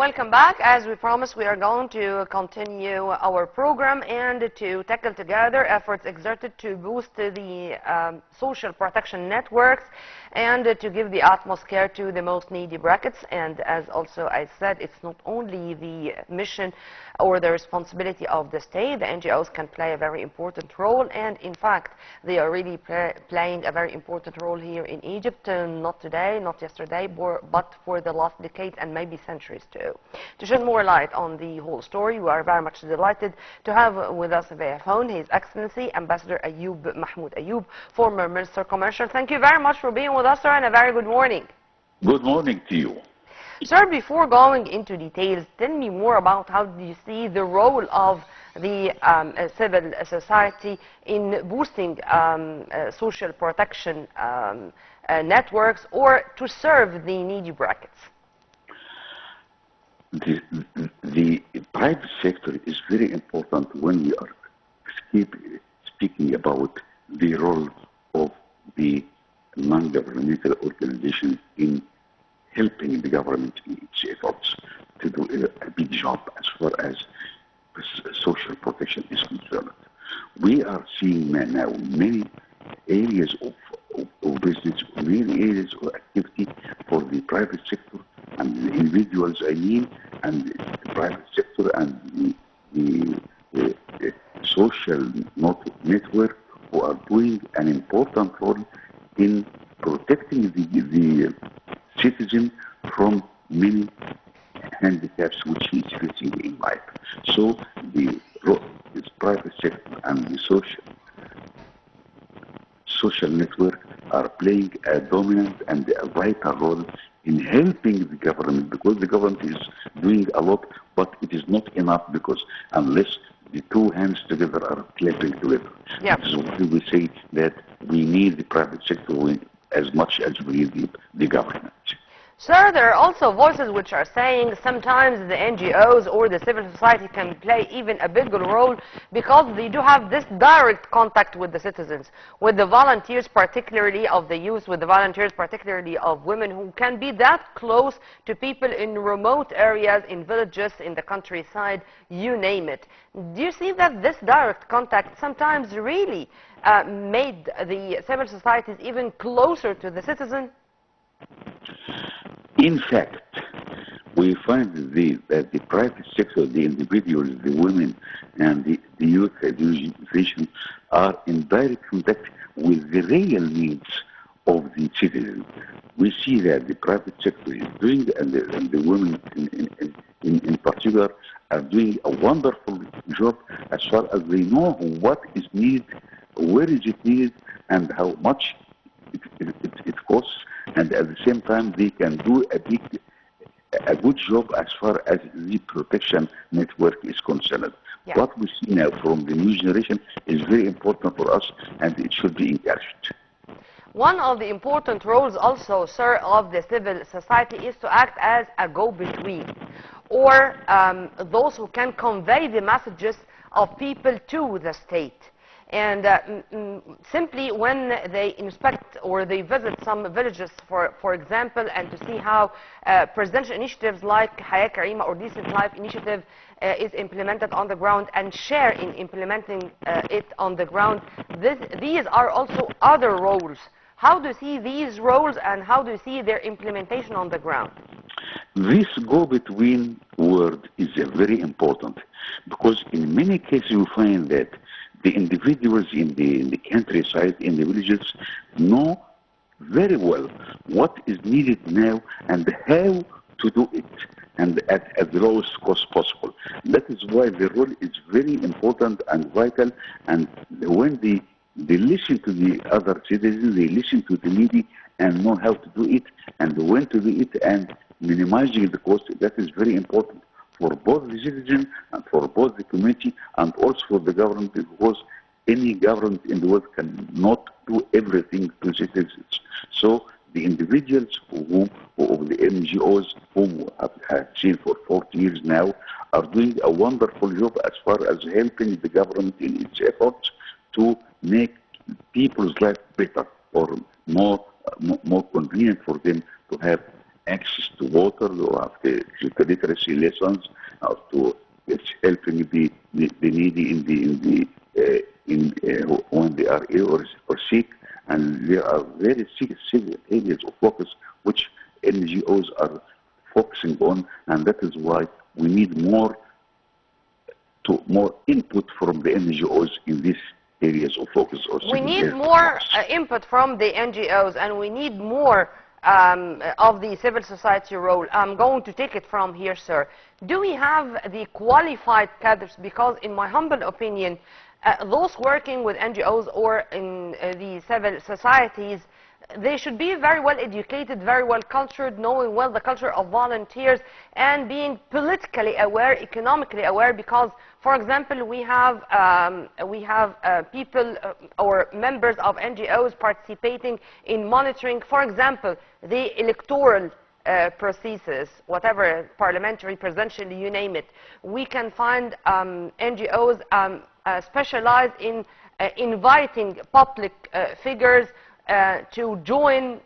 Welcome back. As we promised, we are going to continue our program and to tackle together efforts exerted to boost the social protection networks and to give the utmost care to the most needy brackets. And as also I said, it's not only the mission or the responsibility of the state. The NGOs can play a very important role, and in fact, they are really playing a very important role here in Egypt, not today, not yesterday, but for the last decades and maybe centuries too. To shed more light on the whole story, we are very much delighted to have with us via phone His Excellency Ambassador Ayoub, Mahmoud Ayoub, former Minister Commercial. Thank you very much for being with us, sir, and a very good morning. Good morning to you. Sir, before going into details, tell me more about how do you see the role of the civil society in boosting social protection networks or to serve the needy brackets? The private sector is very important when we are speaking about the role of the non-governmental organizations in helping the government in its efforts to do a big job as far as social protection is concerned. We are seeing now many areas of business, many areas of activity for the private sector and the individuals, and the private sector and the social network who are doing an important role in protecting the citizen from many handicaps which he is facing in life. So the private sector and the social network are playing a dominant and a vital role in helping the government, because the government is doing a lot, but it is not enough, because unless the two hands together are clapping together. Yeah. This is why we say that we need the private sector as much as we need the government. Sir, there are also voices which are saying sometimes the NGOs or the civil society can play even a bigger role because they do have this direct contact with the citizens, with the volunteers, particularly of the youth, with the volunteers, particularly of women, who can be that close to people in remote areas, in villages, in the countryside, you name it. Do you see that this direct contact sometimes really made the civil societies even closer to the citizen? In fact, we find that the private sector, the individuals, the women, and the youth organization are in direct contact with the real needs of the citizens. We see that the private sector is doing, and the women in particular are doing a wonderful job as far as they know what is needed, where is it needed, and how much it costs. And at the same time, they can do a good job as far as the protection network is concerned. Yeah. What we see now from the new generation is very important for us, and it should be encouraged. One of the important roles also, sir, of the civil society is to act as a go-between, or those who can convey the messages of people to the state. And simply when they inspect or they visit some villages, for example, and to see how presidential initiatives like Hayat Karima or Decent Life initiative is implemented on the ground and share in implementing it on the ground, these are also other roles. How do you see these roles and how do you see their implementation on the ground? This go-between word is very important, because in many cases you find that the individuals in the countryside, in the villages, know very well what is needed now and how to do it, and at the lowest cost possible. That is why the role is very important and vital, and when they listen to the other citizens, they listen to the needy and know how to do it and when to do it and minimizing the cost. That is very important for both the citizen and for both the community and also for the government, because any government in the world cannot do everything to citizens. So the individuals of the NGOs whom I've seen for 40 years now are doing a wonderful job as far as helping the government in its efforts to make people's life better or more convenient for them to have access to water, or have the literacy lessons, how to it's helping the needy when they are ill or sick, and there are very serious areas of focus which NGOs are focusing on, and that is why we need more input from the NGOs in these areas of focus. We need more input from the NGOs, and we need more of the civil society role. I'm going to take it from here, sir. Do we have the qualified cadres? Because in my humble opinion, those working with NGOs or in the civil societies, they should be very well educated, very well cultured, knowing well the culture of volunteers, and being politically aware, economically aware. Because, for example, we have people or members of NGOs participating in monitoring, for example, the electoral processes, whatever, parliamentary, presidential, you name it. We can find NGOs specialized in inviting public figures to join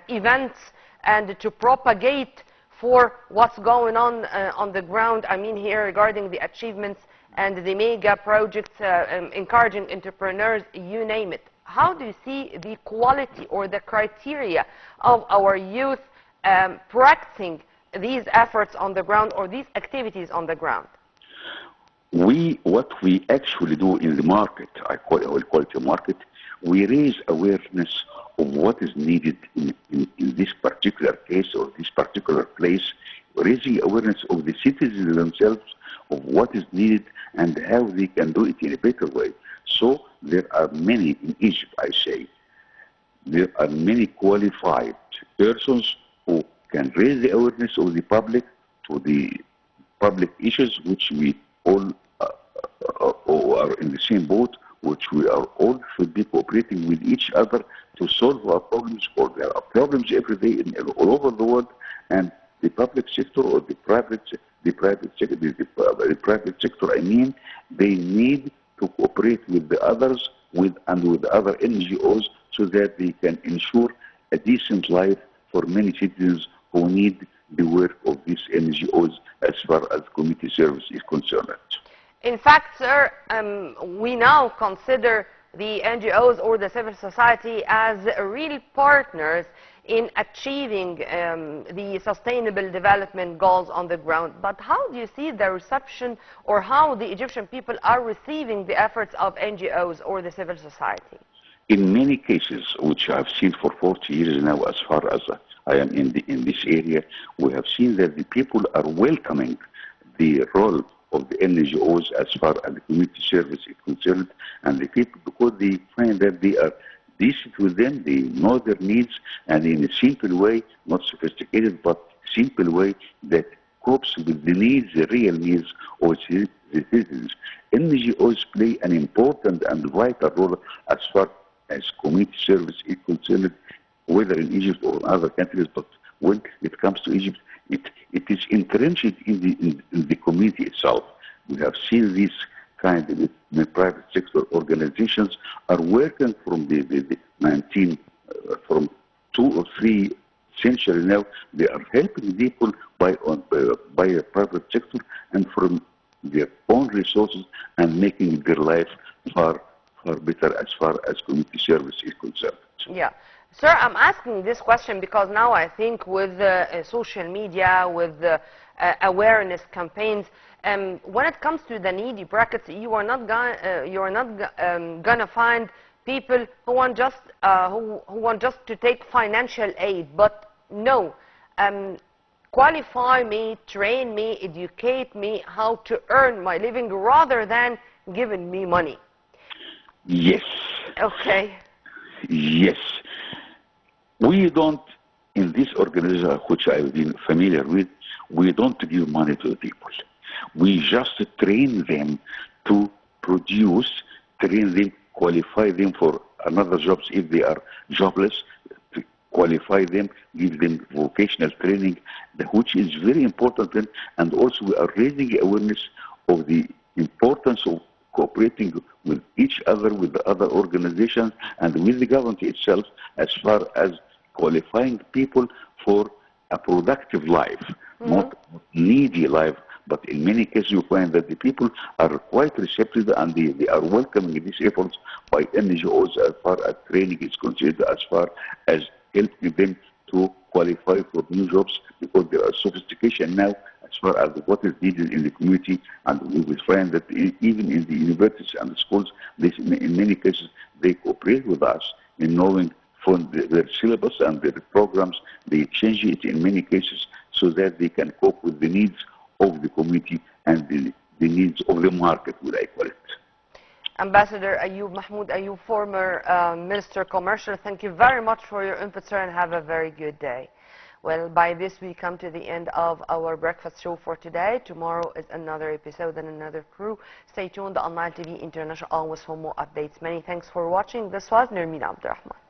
events and to propagate for what's going on the ground. I mean here regarding the achievements and the mega projects, encouraging entrepreneurs, you name it. How do you see the quality or the criteria of our youth practicing these efforts on the ground or these activities on the ground? What we actually do in the market, I will call it a market, we raise awareness of what is needed in this particular case or this particular place, raising awareness of the citizens themselves of what is needed and how they can do it in a better way. So there are many in Egypt, I say, there are many qualified persons who can raise the awareness of the public to the public issues which we all are in the same boat, which we are all should be cooperating with each other to solve our problems, or there are problems every day all over the world, and the public sector or the private sector, I mean, they need to cooperate with the others, with other NGOs, so that they can ensure a decent life for many citizens who need the work of these NGOs as far as community service is concerned. In fact, sir, we now consider the NGOs or the civil society as real partners in achieving the sustainable development goals on the ground. But how do you see the reception, or how the Egyptian people are receiving the efforts of NGOs or the civil society? In many cases, which I've seen for 40 years now, as far as I am in this area, we have seen that the people are welcoming the role of the NGOs as far as the community service is concerned, and the people, because they find that they are decent with them, they know their needs, and in a simple way, not sophisticated, but simple way that copes with the needs, the real needs of the citizens. NGOs play an important and vital role as far as community service is concerned, whether in Egypt or in other countries, but when it comes to Egypt, it is entrenched in the community itself. We have seen this kind of the private sector organizations are working from from 2 or 3 centuries now. They are helping people by a private sector and from their own resources, and making their life far better as far as community service is concerned. Yeah. Sir, I'm asking this question because now I think with social media, with awareness campaigns, when it comes to the needy brackets, you are not gonna find people who want just to take financial aid, but no, qualify me, train me, educate me how to earn my living rather than giving me money. Yes. Okay. Yes. We don't, in this organization which I've been familiar with, we don't give money to the people. We just train them to produce, train them, qualify them for another jobs if they are jobless, to qualify them, give them vocational training, which is very important. And also we are raising awareness of the importance of cooperating with each other, with the other organizations, and with the government itself, as far as qualifying people for a productive life, Hmm. not needy life. But in many cases, you find that the people are quite receptive and they are welcoming these efforts by NGOs as far as training is concerned, as far as helping them to qualify for new jobs, because there are sophistication now as far as what is needed in the community. And we will find that even in the universities and the schools, this, in many cases, they cooperate with us in knowing from their syllabus and their programs. They change it in many cases so that they can cope with the needs of the community and the needs of the market, would I call it. Ambassador Ayoub, Mahmoud Ayoub, former Minister Commercial, thank you very much for your input, sir, and have a very good day. Well, by this we come to the end of our breakfast show for today. Tomorrow is another episode and another crew. Stay tuned on Nile TV International always for more updates. Many thanks for watching. This was Nermeen Abdurrahman.